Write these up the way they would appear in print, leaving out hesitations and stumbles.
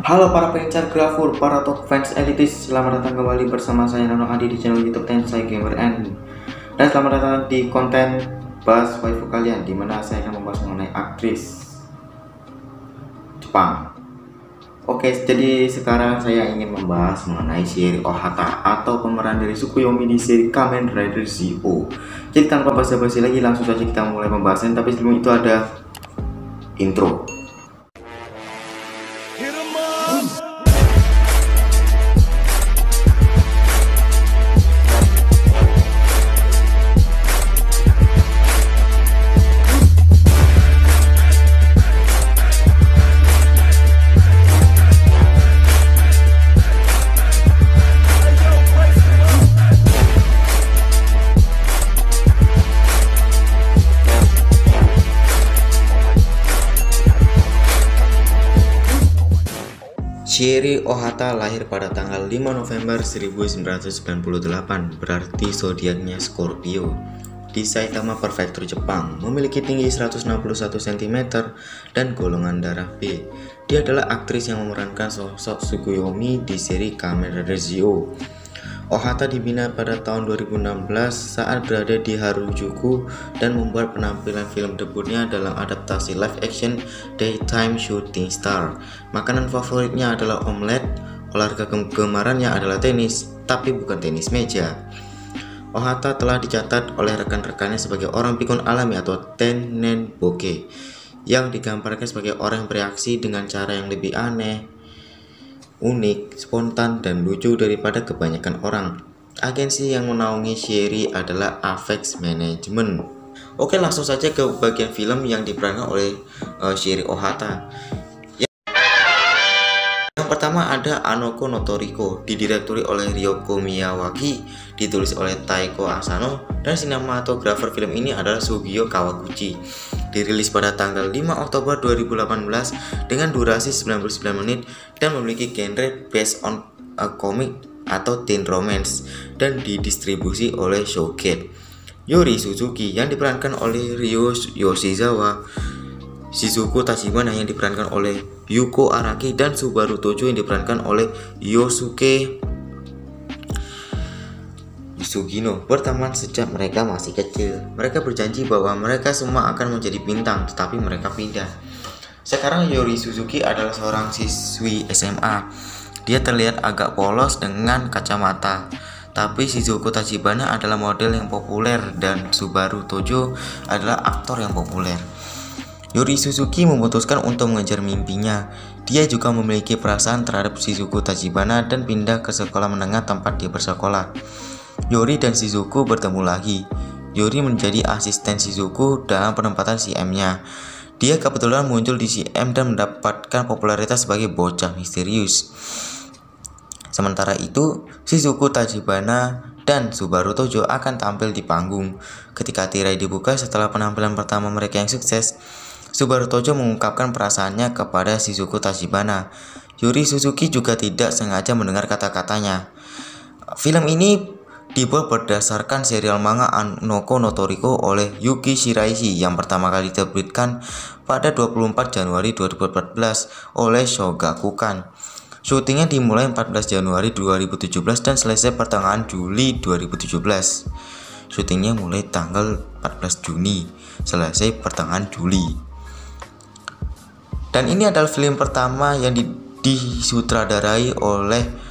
Halo para pengincar grafur, para top fans elitis, selamat datang kembali bersama saya Nono Adi di channel YouTube Tensai Gamer N. Dan selamat datang di konten bahas waifu kalian, dimana saya akan membahas mengenai aktris Jepang. Oke, jadi sekarang saya ingin membahas mengenai Shieri Ohata atau pemeran dari Tsukuyomi di seri Kamen Rider Zi-O. Jadi tanpa basa-basi lagi, langsung saja kita mulai pembahasan. Tapi sebelum itu ada intro. Shieri Ohata lahir pada tanggal 5 November 1998, berarti zodiaknya Scorpio, di Saitama Prefektur Jepang. Memiliki tinggi 161 cm dan golongan darah B. Dia adalah aktris yang memerankan sosok Tsukuyomi di seri Kamen Rider Zi-O. Ohata dibina pada tahun 2016 saat berada di Harajuku dan membuat penampilan film debutnya dalam adaptasi live action Daytime Shooting Star. Makanan favoritnya adalah omelet, olahraga kegemarannya adalah tenis, tapi bukan tenis meja. Ohata telah dicatat oleh rekan-rekannya sebagai orang pikun alami atau Tennenboke, yang digambarkan sebagai orang yang bereaksi dengan cara yang lebih aneh, unik, spontan, dan lucu daripada kebanyakan orang. Agensi yang menaungi Shieri adalah Avex Management. Oke, langsung saja ke bagian film yang diperankan oleh Shieri Ohata. Yang pertama ada Anoko no Toriko, didirektori oleh Ryoko Miyawaki, ditulis oleh Taiko Asano, dan sinematografer film ini adalah Sugio Kawaguchi. Dirilis pada tanggal 5 Oktober 2018 dengan durasi 99 menit dan memiliki genre based on a comic atau teen romance dan didistribusi oleh Showgate. Yori Suzuki yang diperankan oleh Ryo Yoshizawa, Shizuku Tachibana yang diperankan oleh Yuko Araki, dan Subaru Tojo yang diperankan oleh Yosuke Sugino berteman sejak mereka masih kecil. Mereka berjanji bahwa mereka semua akan menjadi bintang, tetapi mereka pindah. Sekarang Yori Suzuki adalah seorang siswi SMA. Dia terlihat agak polos dengan kacamata. Tapi Shizuku Tachibana adalah model yang populer dan Subaru Tojo adalah aktor yang populer. Yori Suzuki memutuskan untuk mengejar mimpinya. Dia juga memiliki perasaan terhadap Shizuku Tachibana dan pindah ke sekolah menengah tempat dia bersekolah. Yori dan Shizuku bertemu lagi. Yori menjadi asisten Shizuku dalam penempatan CM-nya. Dia kebetulan muncul di CM dan mendapatkan popularitas sebagai bocah misterius. Sementara itu, Shizuku Tachibana dan Subaru Tojo akan tampil di panggung. Ketika tirai dibuka setelah penampilan pertama mereka yang sukses, Subaru Tojo mengungkapkan perasaannya kepada Shizuku Tachibana. Yori Suzuki juga tidak sengaja mendengar kata-katanya. Film ini dibuat berdasarkan serial manga Anoko no Toriko oleh Yuki Shiraishi yang pertama kali diterbitkan pada 24 Januari 2014 oleh Shogakukan. Syutingnya dimulai 14 Januari 2017 dan selesai pertengahan Juli 2017. Syutingnya mulai tanggal 14 Juni, selesai pertengahan Juli. Dan ini adalah film pertama yang disutradarai oleh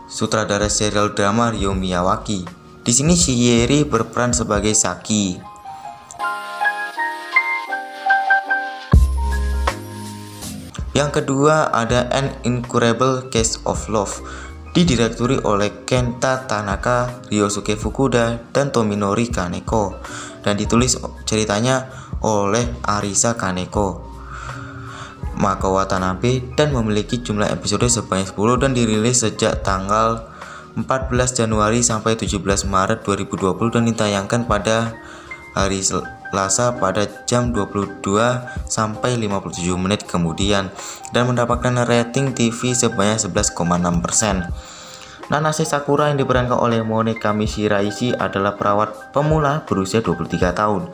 sutradara serial drama Ryo Miyawaki. Di sini Shieri berperan sebagai Saki. Yang kedua ada An Incurable Case of Love, didirektori oleh Kenta Tanaka, Ryosuke Fukuda, dan Tominori Kaneko, dan ditulis ceritanya oleh Arisa Kaneko, Mako Watanabe, dan memiliki jumlah episode sebanyak 10 dan dirilis sejak tanggal 14 Januari sampai 17 Maret 2020 dan ditayangkan pada hari Selasa pada jam 22 sampai 57 menit kemudian dan mendapatkan rating TV sebanyak 11,6%. Nanase Sakura yang diperankan oleh Monekami Shiraishi adalah perawat pemula berusia 23 tahun.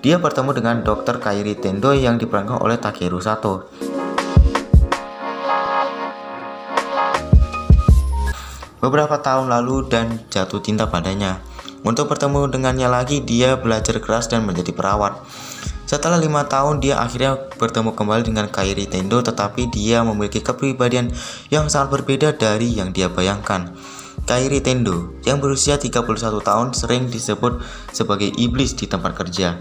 Dia bertemu dengan Dr. Kairi Tendo yang diperankan oleh Takeru Sato. beberapa tahun lalu dan jatuh cinta padanya. Untuk bertemu dengannya lagi, dia belajar keras dan menjadi perawat. Setelah 5 tahun, dia akhirnya bertemu kembali dengan Kairi Tendo, tetapi dia memiliki kepribadian yang sangat berbeda dari yang dia bayangkan. Kairi Tendo, yang berusia 31 tahun, sering disebut sebagai iblis di tempat kerja.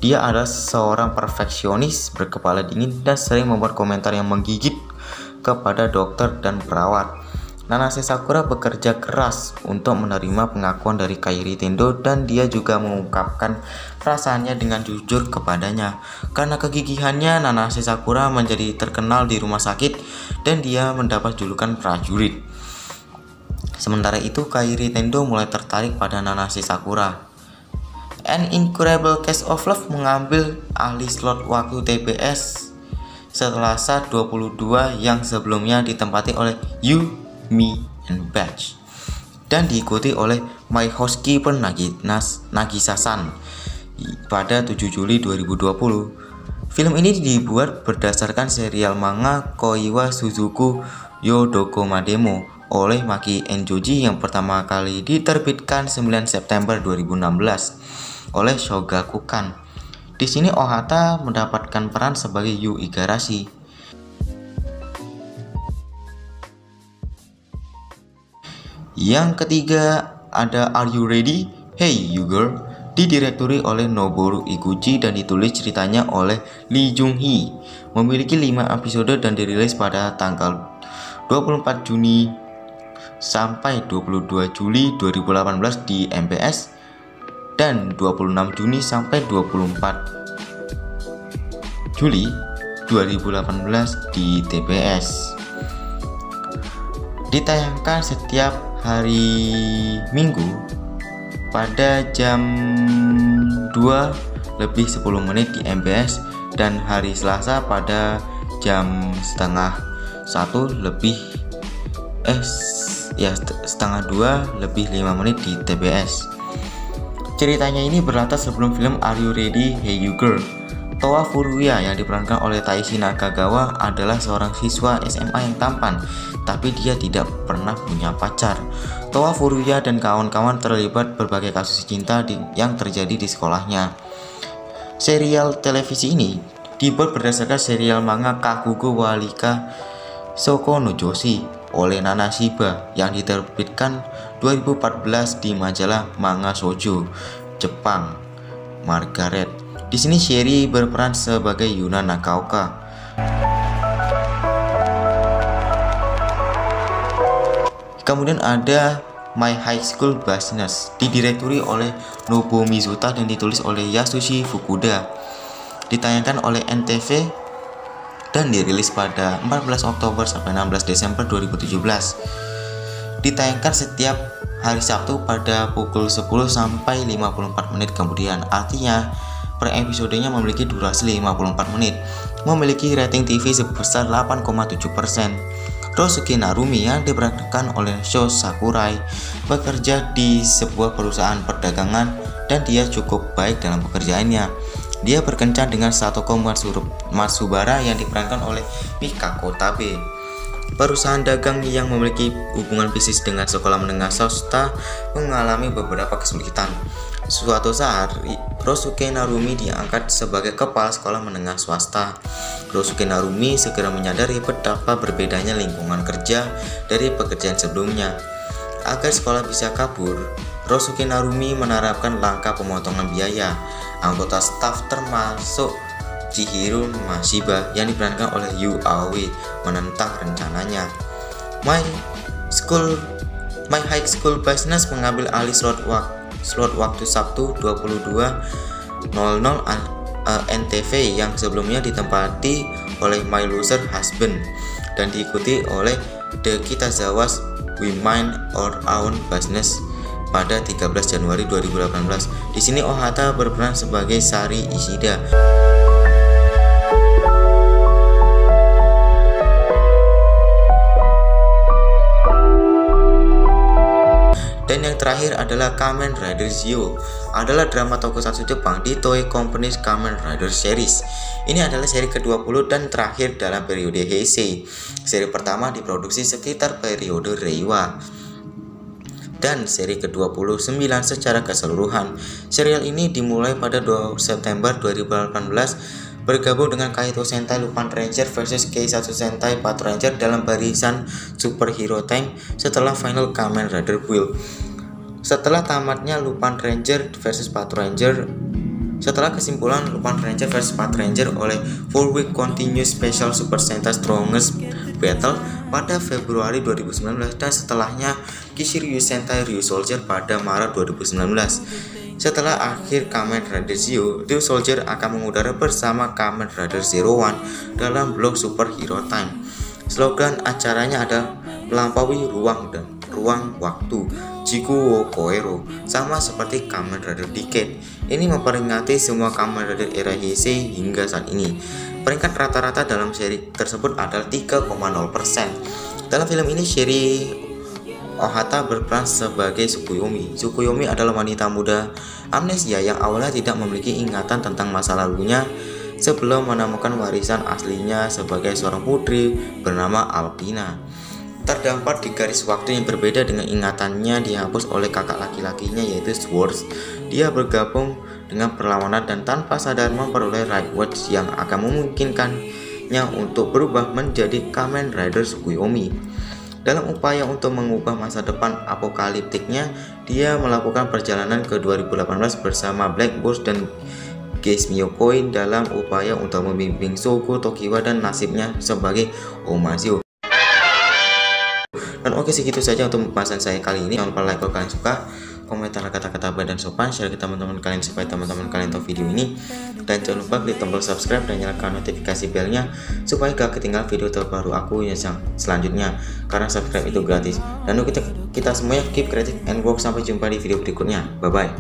Dia adalah seorang perfeksionis, berkepala dingin, dan sering membuat komentar yang menggigit kepada dokter dan perawat. Nanase Sakura bekerja keras untuk menerima pengakuan dari Kairi Tendo, dan dia juga mengungkapkan perasaannya dengan jujur kepadanya. Karena kegigihannya, Nanase Sakura menjadi terkenal di rumah sakit dan dia mendapat julukan prajurit. Sementara itu, Kairi Tendo mulai tertarik pada Nanase Sakura. An Incredible Case of Love mengambil alih slot waktu TBS Selasa 22 yang sebelumnya ditempati oleh You, Me, and Batch dan diikuti oleh My Housekeeper Nagisa-san pada 7 Juli 2020. Film ini dibuat berdasarkan serial manga Koiwa Suzuku Yodokomademo oleh Maki Enjoji yang pertama kali diterbitkan 9 September 2016 oleh Shogakukan. Di sini Ohata mendapatkan peran sebagai Yu Igarashi. Yang ketiga ada Are You Ready? Hey You Girl, didirekturi oleh Noboru Iguchi dan ditulis ceritanya oleh Lee Jung Hee. Memiliki 5 episode dan dirilis pada tanggal 24 Juni sampai 22 Juli 2018 di MBS dan 26 Juni sampai 24 Juli 2018 di TBS. Ditayangkan setiap hari Minggu pada jam 2 lebih 10 menit di MBS dan hari Selasa pada jam setengah 2 lebih 5 menit di TBS. Ceritanya ini berlatar sebelum film Are You Ready? Hey You Girl. Towa Furuya yang diperankan oleh Taishi Nakagawa adalah seorang siswa SMA yang tampan, tapi dia tidak pernah punya pacar. Towa Furuya dan kawan-kawan terlibat berbagai kasus cinta yang terjadi di sekolahnya. Serial televisi ini dibuat berdasarkan serial manga Kakugo wa Rika Soko no Joshi oleh Nana Shiba yang diterbitkan 2014 di majalah Manga Shoujo Jepang Margaret. Di sini Sherry berperan sebagai Yuna Nakaoka. Kemudian ada My High School Business, didirekturi oleh Nobuo Mizuta dan ditulis oleh Yasushi Fukuda. Ditayangkan oleh NTV dan dirilis pada 14 Oktober sampai 16 Desember 2017. Ditayangkan setiap hari Sabtu pada pukul 10 sampai 54 menit kemudian. Artinya per episodenya memiliki durasi 54 menit. Memiliki rating TV sebesar 8,7%. Rosuke Narumi yang diperankan oleh Sho Sakurai bekerja di sebuah perusahaan perdagangan dan dia cukup baik dalam pekerjaannya. Dia berkencan dengan Satoko Matsubara yang diperankan oleh Mikako Tabe. Perusahaan dagang yang memiliki hubungan bisnis dengan sekolah menengah swasta mengalami beberapa kesulitan. Suatu saat, Rosuke Narumi diangkat sebagai kepala sekolah menengah swasta. Rosuke Narumi segera menyadari betapa berbedanya lingkungan kerja dari pekerjaan sebelumnya. Agar sekolah bisa kabur, Rosuke Narumi menerapkan langkah pemotongan biaya. Anggota staf termasuk Chihiro Mashiba yang diperankan oleh Yu Aoi menentang rencananya. My High School Business mengambil alih slot waktu Sabtu 22.00 NTV yang sebelumnya ditempati oleh My Loser Husband dan diikuti oleh The Kitazawa's We Mind Our Own Business pada 13 Januari 2018. Di sini Ohata berperan sebagai Sari Ishida. Dan yang terakhir adalah Kamen Rider Zio, adalah drama tokusatsu Jepang di Toei Company's Kamen Rider Series. Ini adalah seri ke-20 dan terakhir dalam periode Heisei. Seri pertama diproduksi sekitar periode Reiwa. dan seri ke-29 secara keseluruhan. Serial ini dimulai pada 2 September 2018 bergabung dengan Kaito Sentai Lupin Ranger versus K1 Sentai Patrol Ranger dalam barisan Superhero Time setelah final Kamen Rider Build. Setelah tamatnya Lupin Ranger versus Patrol Ranger, setelah kesimpulan Lupin Ranger vs Patrol Ranger oleh 4-week Continuous Special Super Sentai Strongest Battle pada Februari 2019 dan setelahnya Kishiryu Sentai Ryu Soldier pada Maret 2019. Setelah akhir Kamen Rider Zio, Ryu Soldier akan mengudara bersama Kamen Rider Zero One dalam blok Superhero Time. Slogan acaranya adalah melampaui ruang dan ruang waktu, Jiku wo Koero, sama seperti Kamen Rider Decade. Ini memperingati semua Kamen Rider era Heisei hingga saat ini. Peringkat rata-rata dalam seri tersebut adalah 3,0%. Dalam film ini Shiri Ohata berperan sebagai Tsukuyomi. Tsukuyomi adalah wanita muda amnesia yang awalnya tidak memiliki ingatan tentang masa lalunya sebelum menemukan warisan aslinya sebagai seorang putri bernama Alpina. Terdampar di garis waktu yang berbeda dengan ingatannya dihapus oleh kakak laki-lakinya yaitu Swords. Dia bergabung dengan perlawanan dan tanpa sadar memperoleh Right Watch yang akan memungkinkannya untuk berubah menjadi Kamen Rider Tsukuyomi. Dalam upaya untuk mengubah masa depan apokaliptiknya, dia melakukan perjalanan ke 2018 bersama Black Boss dan Geis Miyokoi dalam upaya untuk membimbing Souko Tokiwa dan nasibnya sebagai Omazio. Dan oke, segitu saja untuk pembahasan saya kali ini. Jangan lupa like kalau kalian suka, komentar kata-kata baik dan sopan, share ke teman-teman kalian supaya teman-teman kalian tahu video ini, dan jangan lupa klik tombol subscribe dan nyalakan notifikasi belnya supaya gak ketinggalan video terbaru aku yang selanjutnya, karena subscribe itu gratis. Dan untuk kita semuanya keep creative and work, sampai jumpa di video berikutnya. Bye bye.